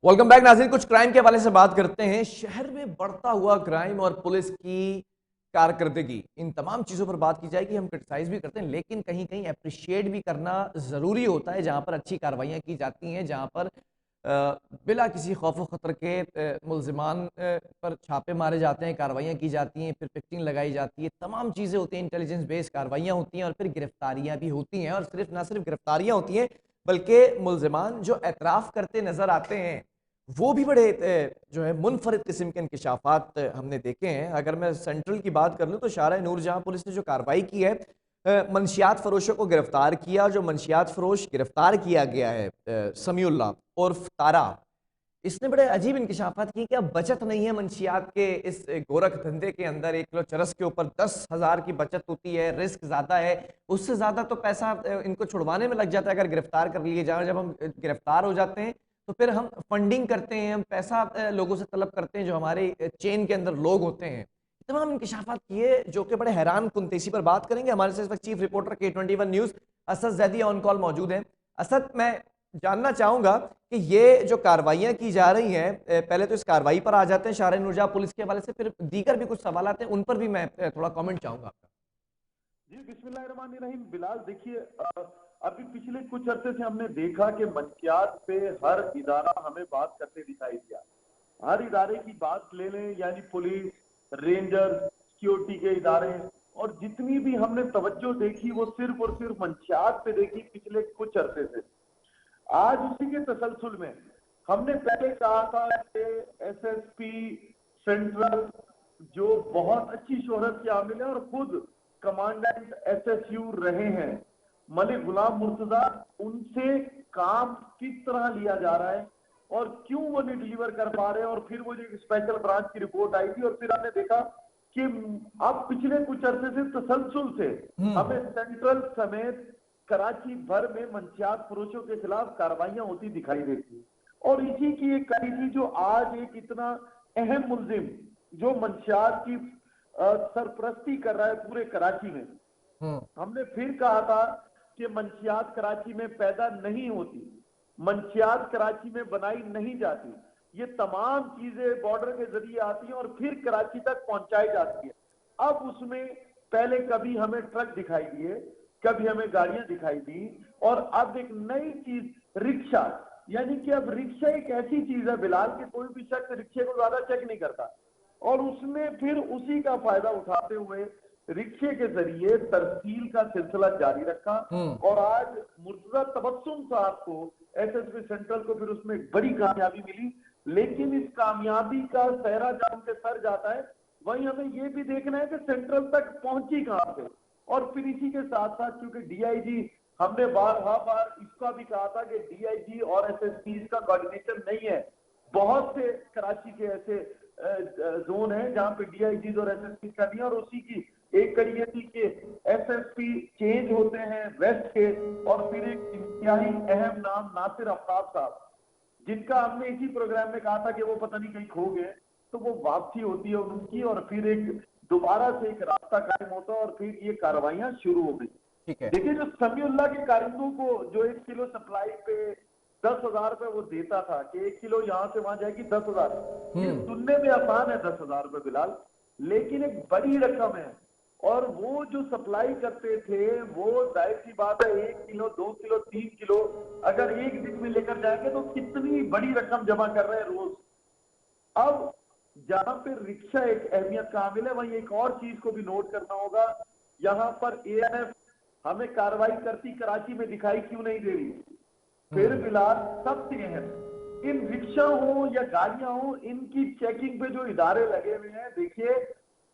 Welcome back नाज़रीन। कुछ crime के हवाले से बात करते हैं। शहर में बढ़ता हुआ क्राइम और पुलिस की कारकर्दगी, इन तमाम चीज़ों पर बात की जाएगी। हम क्रिटिसाइज भी करते हैं, लेकिन कहीं कहीं अप्रिशिएट भी करना ज़रूरी होता है। जहाँ पर अच्छी कार्रवाइयाँ की जाती हैं, जहाँ पर बिला किसी खौफ व खतर के मुलजिमान पर छापे मारे जाते हैं, कार्रवाइयाँ की जाती हैं, फिर पिक्टिंग लगाई जाती है, तमाम चीज़ें होती हैं, इंटेलिजेंस बेस्ड कार्रवाइयाँ होती हैं और फिर गिरफ्तारियाँ भी होती हैं। और सिर्फ ना सिर्फ गिरफ्तारियाँ होती हैं, बल्कि मुलजिमान जो एतराफ़ करते नज़र आते हैं, वो भी बड़े जो है मुनफरिद किस्म के इंकशाफात हमने देखे हैं। अगर मैं सेंट्रल की बात कर लूँ तो शाहरा नूरजहां पुलिस ने जो कार्रवाई की है, मंशियात फरोशों को गिरफ्तार किया। जो मंशियात फरोश गिरफ्तार किया गया है, समीउल्लाह उर्फ तारा, इसने बड़े अजीब इंकशाफात किए कि अब बचत नहीं है मंशियात के इस गोरख धंधे के अंदर। 1 किलो चरस के ऊपर 10,000 की बचत होती है, रिस्क ज़्यादा है। उससे ज़्यादा तो पैसा इनको छुड़वाने में लग जाता है अगर गिरफ्तार कर लिए जाए। जब हम गिरफ्तार हो जाते हैं तो फिर हम फंडिंग करते हैं, हम पैसा लोगों से तलब करते हैं जो हमारे चेन के अंदर लोग होते हैं। तमाम इंकशाफात किए जो कि बड़े हैरान कुन थे। इसी पर बात करेंगे। हमारे साथ इस वक्त chief reporter K21 news Asad Zaidi on call मौजूद हैं। असद, मैं जानना चाहूंगा कि ये जो कार्रवाइयां की जा रही हैं, पहले तो इस कार्रवाई पर आ जाते हैं शाहरा नूरजहां पुलिस के हवाले से, फिर दीगर भी कुछ सवाल हैं उन पर भी मैं थोड़ा कमेंट चाहूंगा आपका। जी बिस्मिल्लाहिर्रहमानिर्रहीम। बिलाल देखिए, अभी पिछले कुछ अरसे से हमने देखा कि मंशियात पे हर इदारा हमें बात करते दिखाई दिया। हर इदारे की बात ले लें, यानी पुलिस, रेंजर, सिक्योरिटी के इदारे, और जितनी भी हमने तवज्जो देखी वो सिर्फ और सिर्फ मंशियात पे देखी पिछले कुछ अरसे से। आज उसी के तसलसल में हमने पहले कहा था कि एसएसपी सेंट्रल, जो बहुत अच्छी शोहरत के आमिल है और खुद कमांडेंट एसएसयू रहे हैं, मलिक गुलाम मुर्तजा, उनसे काम किस तरह लिया जा रहा है और क्यों वो नहीं डिलीवर कर पा रहे हैं। और फिर वो जो स्पेशल ब्रांच की रिपोर्ट आई थी और फिर हमने देखा कि अब पिछले कुछ अरसे से तसलसल से हमें सेंट्रल समेत कराची भर में मंशियात फरोशों के खिलाफ कार्रवाइयां होती दिखाई देती है। और इसी की एक कड़ी थी जो आज एक इतना अहम मुलजिम जो मंशियात की सरपरस्ती कर रहा है पूरे कराची में। हमने फिर कहा था कि मंशियात कराची में पैदा नहीं होती, मंशियात कराची में बनाई नहीं जाती, ये तमाम चीजें बॉर्डर के जरिए आती हैं और फिर कराची तक पहुंचाई जाती है। अब उसमें पहले कभी हमें ट्रक दिखाई दिए, कभी हमें गाड़ियां दिखाई दी, और अब एक नई चीज रिक्शा। यानी कि अब रिक्शा एक ऐसी चीज है बिलाल कि कोई भी शख्स रिक्शे को ज्यादा चेक नहीं करता, और उसने फिर उसी का फायदा उठाते हुए रिक्शे के जरिए तरसील का सिलसिला जारी रखा। और आज मुर्तजा तबस्सुम साहब को, एसएसपी सेंट्रल को, फिर उसमें एक बड़ी कामयाबी मिली। लेकिन इस कामयाबी का सेहरा जब उनके सर जाता है, वहीं हमें यह भी देखना है कि सेंट्रल तक पहुंची कहां से। और फिर इसी के साथ साथ क्योंकि डीआईजी, हमने बार इसका भी कहा था कि डीआईजी और एसएसपी का कोऑर्डिनेशन नहीं है। बहुत से कराची के ऐसे जोन है जहां पे डीआईजी और एसएसपी का नहीं है, और उसी की एक कड़ी ये थी कि एसएसपी चेंज होते हैं वेस्ट के, और फिर एक इंतहाई अहम नाम नासिर आफ्ताब साहब, जिनका हमने इसी प्रोग्राम में कहा था कि वो पता नहीं कहीं खो गए, तो वो वापसी होती है उनकी, और फिर एक दोबारा से एक रास्ता कायम होता है और फिर ये कार्रवाइयां शुरू हो गई। ठीक है। देखिए, जो समीउल्लाह के कारिंदों को जो 1 किलो सप्लाई पे 10,000 रुपए वो देता था कि 1 किलो यहां से वहां जाएगी 10,000, ये सुनने में आसान है 10,000 रुपए बिलाल, लेकिन एक बड़ी रकम है। और वो जो सप्लाई करते थे वो जाहिर सी बात है 1 किलो 2 किलो 3 किलो अगर एक दिन में लेकर जाएंगे तो कितनी बड़ी रकम जमा कर रहे हैं रोज। अब जहां पे रिक्शा एक अहमियत का हामिल है, वहीं एक और चीज को भी नोट करना होगा। यहाँ पर एएनएफ हमें कार्रवाई करती कराची में दिखाई क्यों नहीं दे रही। फिर बिलाल सबसे अहम, इन रिक्शा हो या गाड़ियां हो, इनकी चेकिंग पे जो इदारे लगे हुए हैं, देखिए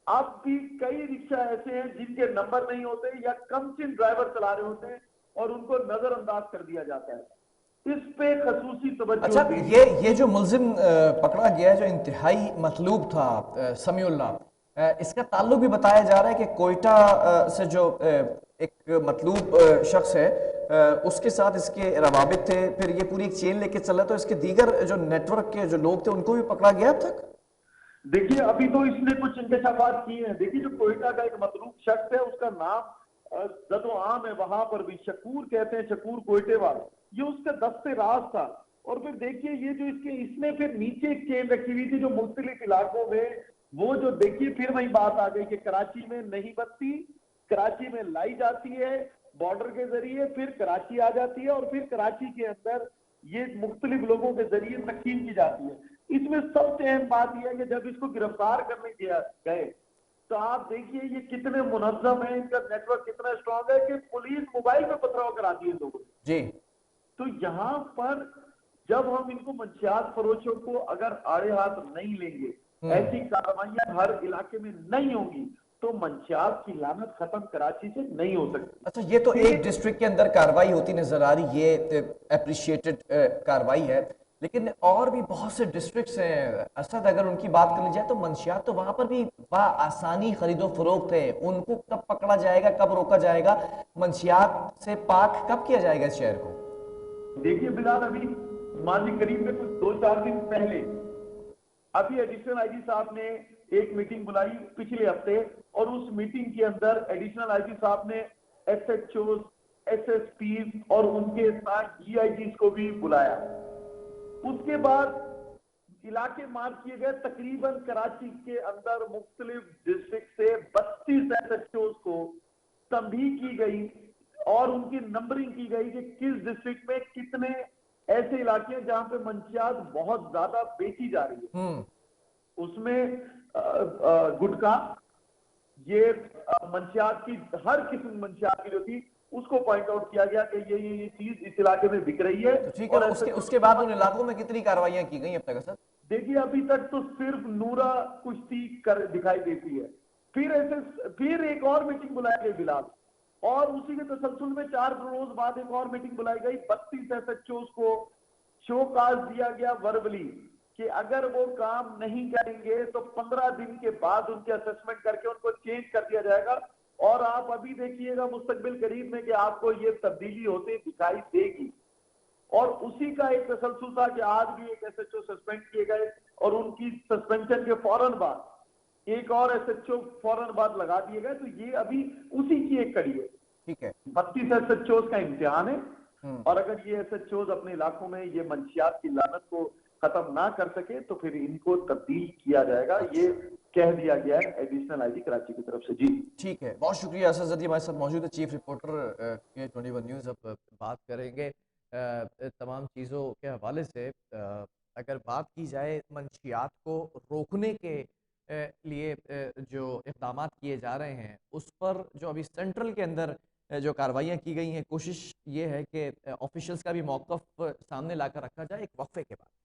अब भी कई रिक्शा ऐसे हैं जिनके नंबर नहीं होते या कम सिन ड्राइवर चला रहे होते हैं और उनको नजरअंदाज कर दिया जाता है। इस पे खसूसी तवज्जो अच्छा, दी। ये जो मुलजिम पकड़ा गया है, जो इंतहाई मतलूब था, समीउल्लाह, इसका ताल्लुक भी बताया जा रहा है कि कोयटा से जो एक मतलूब शख्स है, उसके साथ इसके रवाबित थे। फिर ये पूरी एक चेन लेके चला, तो इसके दीगर जो नेटवर्क के जो लोग थे उनको भी पकड़ा गया अब तक। देखिए, अभी तो इसने कुछ इंकशाफात किए हैं। देखिए, जो कोयटा का एक मतलूब शख्स है, उसका नाम जदो आम है वहां पर भी, शकूर कहते हैं, शकूर कोयटेवाल, ये उसका दस्ते राज था। اور پھر دیکھیے یہ جو اس نے پھر نیچے ایک چین رکھی ہوئی تھی جو مختلف علاقوں میں، وہ جو دیکھیے پھر وہی بات آ گئی کہ کراچی میں نہیں بنتی، کراچی میں لائی جاتی ہے بارڈر کے ذریعے، پھر کراچی آ جاتی ہے، اور پھر کراچی کے اندر یہ مختلف لوگوں کے ذریعے تقسیم کی جاتی ہے۔ اس میں سب سے اہم بات یہ ہے کہ جب اس کو گرفتار کرنے گئے تو آپ دیکھیے یہ کتنے منظم ہیں، ان کا نیٹ ورک کتنا اسٹرانگ ہے کہ پولیس موبائل میں پتھراؤ کراتی ہے لوگوں سے۔ جی تو یہاں پر جب ہم ان کو منشیات فروشوں کو اگر آڑے ہاتھ نہیں لیں گے، ایسی کارروائیاں ہر علاقے میں نہیں ہوں گی، تو منشیات کی لعنت ختم کراچی سے نہیں ہو سکتی۔ اچھا، یہ تو ایک ڈسٹرکٹ کے اندر کاروائی ہوتی نظر آ رہی، یہ اپریشیٹڈ کاروائی ہے، لیکن اور بھی بہت سے ڈسٹرکٹس ہیں اسد، اگر ان کی بات کر لی جائے تو منشیات تو وہاں پر بھی آسانی خرید و فروخت ہے، ان کو کب پکڑا جائے گا، کب روکا جائے گا، منشیات سے پاک کب کیا جائے گا اس شہر کو؟ دیکھیے بلال، ابھی ماضی قریب میں کچھ 2-4 دن پہلے ابھی ایڈیشنل آئی جی صاحب نے ایک میٹنگ بلائی پچھلے ہفتے، اور اس میٹنگ کے اندر ایڈیشنل آئی جی صاحب نے S H Os, S S Ps اور ان کے ساتھ جی آئی جیز کو بھی بلایا۔ اس کے بعد علاقے مارک کیے گئے، تقریباً کراچی کے اندر مختلف ڈسٹرکٹ سے 32 ایس ایچ اوز کو تنبیہ کی گئی اور ان کی نمبرنگ کی گئی کہ کس ڈسٹرکٹ میں کتنے ایسے علاقے ہیں جہاں پہ منشیات بہت زیادہ بیچی جا رہی ہے۔ اس میں گٹکا، یہ منشیات کی ہر قسم منشیات کی جو تھی اس کو پوائنٹ آؤٹ کیا گیا کہ یہ چیز اس علاقے میں بک رہی ہے۔ ٹھیک ہے، اس کے بعد ان علاقوں میں کتنی کاروائیاں کی گئی اب تک سر؟ دیکھیے ابھی تک تو صرف نورا کشتی دکھائی دیتی ہے، پھر ایک اور میٹنگ بلائی گئی بلال، اور اسی کے تسلسل میں 4 روز بعد ایک اور میٹنگ بلائی گئی، 32 ایس ایچ اوز کو شو کاز دیا گیا وربلی کہ اگر وہ کام نہیں کریں گے تو 15 دن کے بعد ان کے اسسمنٹ کر کے ان کو چینج کر دیا جائے گا، اور آپ ابھی دیکھیے گا مستقبل قریب میں کہ آپ کو یہ تبدیلی ہوتے دکھائی دے گی۔ اور اسی کا ایک تسلسل تھا کہ آج بھی ایک ایس ایچ او سسپینڈ کیے گئے، اور ان کی سسپینشن کے فوراً بعد ایک اور ایس ایچ او فوراً بعد لگا دیے گئے۔ تو یہ ابھی اسی کی ایک کڑی ہے۔ ٹھیک ہے، 32 ایس ایچ اوز کا امتحان ہے، اور اگر یہ ایس ایچ اوز اپنے علاقوں میں یہ منشیات کی لعنت کو ختم نہ کر سکے تو پھر ان کو تبدیل کیا جائے گا، یہ کہہ دیا گیا ہے ایڈیشنل آئی جی کراچی کی طرف سے۔ جی ٹھیک ہے، بہت شکریہ اسد زدی ہمارے ساتھ موجود ہے، چیف رپورٹر کے 21 نیوز۔ اب بات کریں گے تمام چیزوں کے حوالے سے، اگر بات کی جائے منشیات کو روکنے کے لیے جو اقدامات کیے جا رہے ہیں اس پر جو ابھی سینٹرل کے اندر جو کاروائیاں کی گئی ہیں، کوشش یہ ہے کہ آفیشلز کا بھی موقف سامنے لا کر رکھا جائے ایک وقفے کے بعد۔